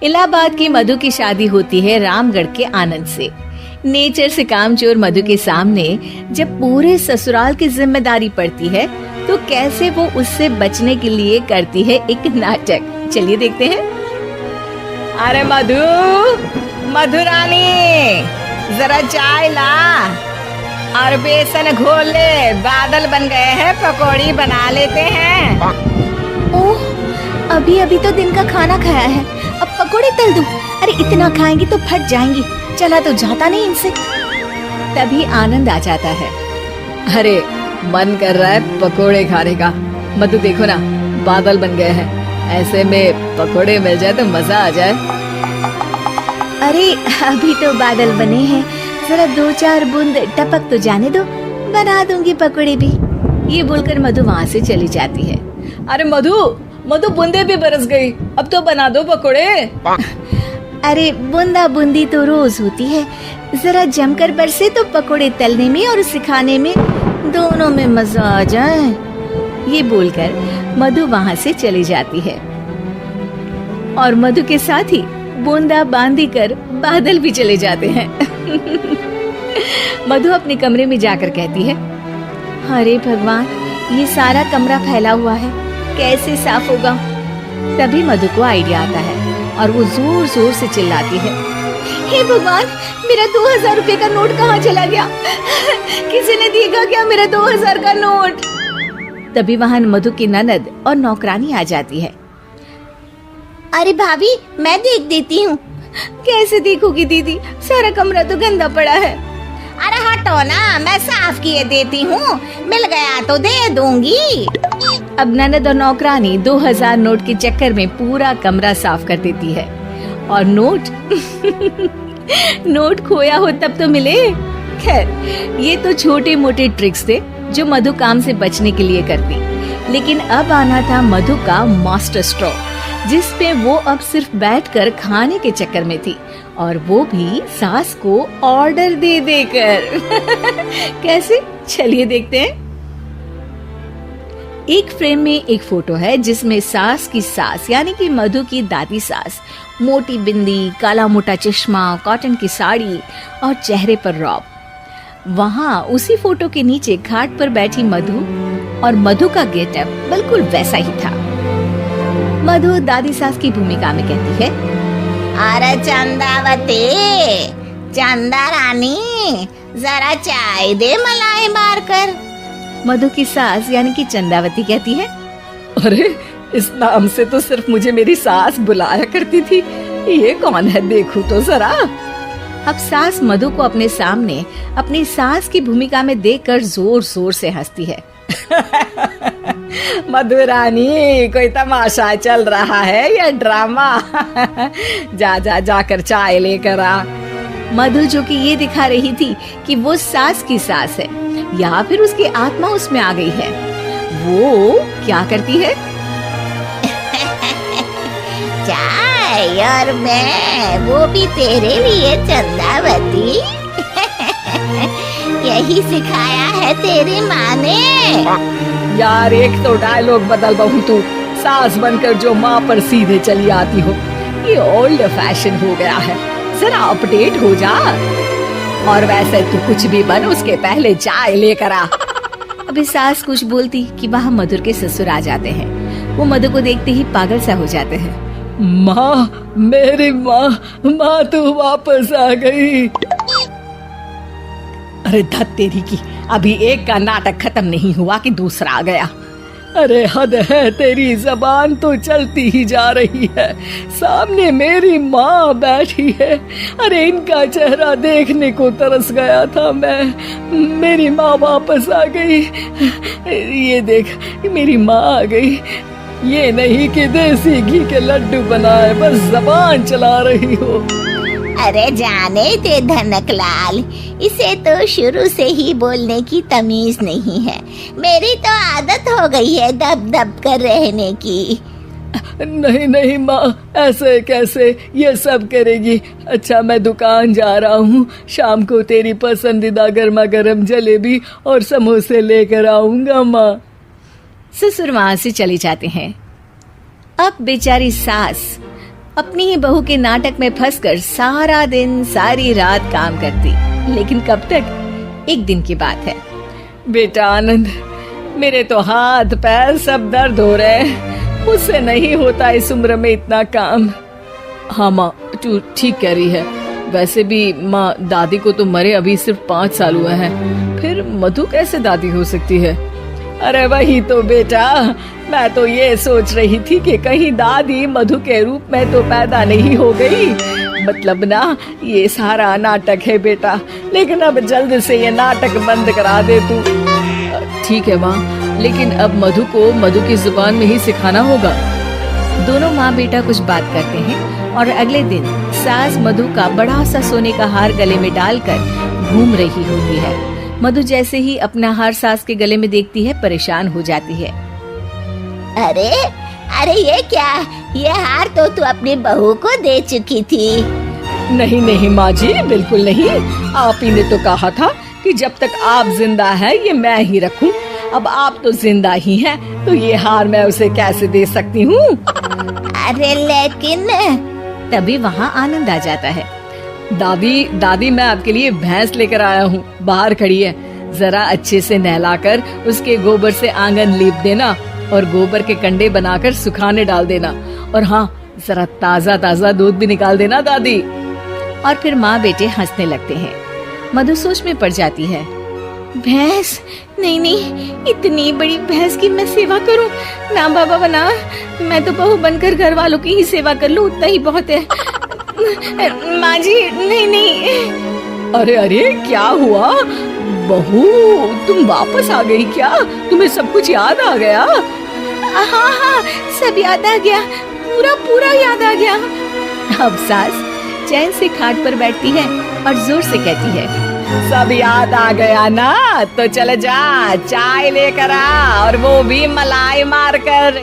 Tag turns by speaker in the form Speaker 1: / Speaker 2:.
Speaker 1: इलाहाबाद की मधु की शादी होती है रामगढ़ के आनंद से। नेचर से कामचोर मधु के सामने जब पूरे ससुराल की जिम्मेदारी पड़ती है तो कैसे वो उससे बचने के लिए करती है एक नाटक। चलिए देखते हैं। अरे मधु, मधुरानी जरा चाय ला और बेसन घोल ले, बादल बन गए हैं, पकौड़ी बना लेते हैं।
Speaker 2: ओह, अभी अभी तो दिन का खाना खाया है, अब पकोड़े तल दूं? अरे इतना खाएंगी तो फट जाएंगी, चला तो जाता नहीं इनसे।
Speaker 1: तभी आनंद आ जाता है। अरे मन कर रहा है पकोड़े खाने का। मधु देखो ना, बादल बन गए हैं, ऐसे में पकोड़े मिल जाए तो मजा आ जाए।
Speaker 2: अरे अभी तो बादल बने हैं, जरा 2-4 बूंद टपक तो जाने दो, बना दूंगी पकोड़े भी।
Speaker 1: ये बोलकर मधु वहाँ से चली जाती है। अरे मधु, मधु बूंदे भी बरस गई, अब तो बना दो पकोड़े।
Speaker 2: अरे बूंदा बूंदी तो रोज होती है, जरा जमकर बरसे तो पकोड़े तलने में और सिखाने में दोनों में मजा आ जाए।
Speaker 1: ये बोलकर मधु वहाँ से चली जाती है और मधु के साथ ही बूंदा बांदी कर बादल भी चले जाते हैं। मधु अपने कमरे में जाकर कहती है,
Speaker 2: अरे भगवान, ये सारा कमरा फैला हुआ है, कैसे साफ होगा?
Speaker 1: तभी मधु को आइडिया आता है और वो जोर जोर से चिल्लाती है,
Speaker 2: हे भगवान, मेरा 2000 रुपए का नोट कहाँ चला गया? किसी ने देगा क्या मेरा 2000 का नोट?
Speaker 1: तभी वहाँ मधु की ननद और नौकरानी आ जाती है।
Speaker 2: अरे भाभी, मैं देख देती हूँ।
Speaker 1: कैसे देखोगी दीदी, सारा कमरा तो गंदा पड़ा है।
Speaker 2: अरे हटो ना, मैं साफ किए देती हूँ, मिल गया तो दे दूंगी।
Speaker 1: अब ननद और नौकरानी 2000 नोट के चक्कर में पूरा कमरा साफ कर देती है और नोट नोट खोया हो तब तो मिले। खैर, ये तो छोटे मोटे ट्रिक्स थे जो मधु काम से बचने के लिए करती, लेकिन अब आना था मधु का मास्टर स्ट्रोक, जिस पे वो अब सिर्फ बैठकर खाने के चक्कर में थी, और वो भी सास को ऑर्डर दे देकर। कैसे, चलिए देखते हैं। एक फ्रेम में एक फोटो है जिसमें सास की सास यानी कि मधु की दादी सास, मोटी बिंदी, काला मोटा चश्मा, कॉटन की साड़ी और चेहरे पर रौब। वहाँ उसी फोटो के नीचे खाट पर बैठी मधु, और मधु का गेटअप बिल्कुल वैसा ही था। मधु दादी सास की भूमिका में कहती है,
Speaker 2: अरे चंदावती, चंदा रानी, जरा चाय दे मलाई मार कर।
Speaker 1: मधु की सास यानी कि चंदावती कहती है, अरे इस नाम से तो सिर्फ मुझे मेरी सास बुलाया करती थी, ये कौन है देखूं तो जरा। अब सास मधु को अपने सामने अपनी सास की भूमिका में देखकर जोर जोर से हंसती है। मधुरानी, कोई तमाशा चल रहा है या ड्रामा? जा जा जाकर चाय लेकर आ। मधु जो कि ये दिखा रही थी कि वो सास की सास है या फिर उसकी आत्मा उसमें आ गई है, वो क्या करती है?
Speaker 2: चाय और मैं, वो भी तेरे लिए चंदावती। यही सिखाया है तेरी माँ ने।
Speaker 1: यार, एक तो डायलॉग बदल बहू, तू सास बनकर जो माँ पर सीधे चली आती हो, ये ओल्ड फैशन हो गया है, जरा अपडेट हो जा। और वैसे तू कुछ भी बन, उसके पहले चाय लेकर आ। अभी सास कुछ बोलती कि वहाँ मधुर के ससुर आ जाते हैं। वो मधु को देखते ही पागल सा हो जाते हैं। माँ, मेरी माँ, माँ तू वापस आ गई। अरे धत तेरी की, अभी एक का नाटक खत्म नहीं हुआ कि दूसरा आ गया। अरे हद है, तेरी जबान तो चलती ही जा रही है, सामने मेरी माँ बैठी है। अरे इनका चेहरा देखने को तरस गया था मैं। मेरी माँ वापस आ गई, ये देख मेरी माँ आ गई। ये नहीं कि देसी घी के लड्डू बनाए बस जबान चला रही हो।
Speaker 2: अरे जाने दे धनकलाल, इसे तो शुरू से ही बोलने की तमीज नहीं है। मेरी तो आदत हो गई है दब दब कर रहने की।
Speaker 1: नहीं नहीं माँ, ऐसे कैसे, ये सब करेगी। अच्छा, मैं दुकान जा रहा हूँ, शाम को तेरी पसंदीदा गर्मा गर्म जलेबी और समोसे लेकर आऊंगा माँ। ससुर वहां से चले जाते हैं। अब बेचारी सास अपनी ही बहू के नाटक में फंसकर सारा दिन सारी रात काम करती। लेकिन कब तक? एक दिन की बात है। बेटा आनंद, मेरे तो हाथ पैर सब दर्द हो रहे हैं, मुझसे नहीं होता इस उम्र में इतना काम। हाँ माँ, तू ठीक कह रही है। वैसे भी माँ, दादी को तो मरे अभी सिर्फ 5 साल हुए हैं, फिर मधु कैसे दादी हो सकती है? अरे वही तो बेटा, मैं तो ये सोच रही थी कि कहीं दादी मधु के रूप में तो पैदा नहीं हो गई। मतलब ना, ये सारा नाटक है बेटा, लेकिन अब जल्द से ये नाटक बंद करा दे तू। ठीक है माँ, लेकिन अब मधु को मधु की जुबान में ही सिखाना होगा। दोनों माँ बेटा कुछ बात करते हैं और अगले दिन सास मधु का बड़ा सा सोने का हार गले में डालकर घूम रही होती है। मधु जैसे ही अपना हार सास के गले में देखती है, परेशान हो जाती है।
Speaker 2: अरे अरे, ये क्या? ये हार तो तू अपनी बहू को दे चुकी थी।
Speaker 1: नहीं नहीं माँ जी, बिल्कुल नहीं। आप ही ने तो कहा था कि जब तक आप जिंदा है ये मैं ही रखूं। अब आप तो जिंदा ही हैं, तो ये हार मैं उसे कैसे दे सकती हूँ?
Speaker 2: अरे लेकिन
Speaker 1: तभी वहाँ आनंद आ जाता है। दादी मैं आपके लिए भैंस लेकर आया हूँ, बाहर खड़ी है। जरा अच्छे से नहलाकर उसके गोबर से आंगन लीप देना और गोबर के कंडे बनाकर सुखाने डाल देना। और हाँ, जरा ताजा ताजा दूध भी निकाल देना दादी। और फिर माँ बेटे हंसने लगते हैं। मधु सोच में पड़ जाती है। भैंस? नहीं नहीं, इतनी बड़ी भैंस की मैं सेवा करूं? ना बाबा बना, मैं तो बहू बनकर घर वालों की ही सेवा कर लूं, उतना ही बहुत है। माँ जी, नहीं नहीं। अरे अरे, क्या हुआ बहू, तुम वापस आ गई क्या? तुम्हें सब कुछ याद आ गया?
Speaker 2: हाँ हाँ, सब याद आ गया, पूरा पूरा याद आ गया।
Speaker 1: अब सास चैन से खाट पर बैठती है और जोर से कहती है, सब याद आ गया ना? तो चले जा, चाय लेकर आ, और वो भी मलाई मार कर।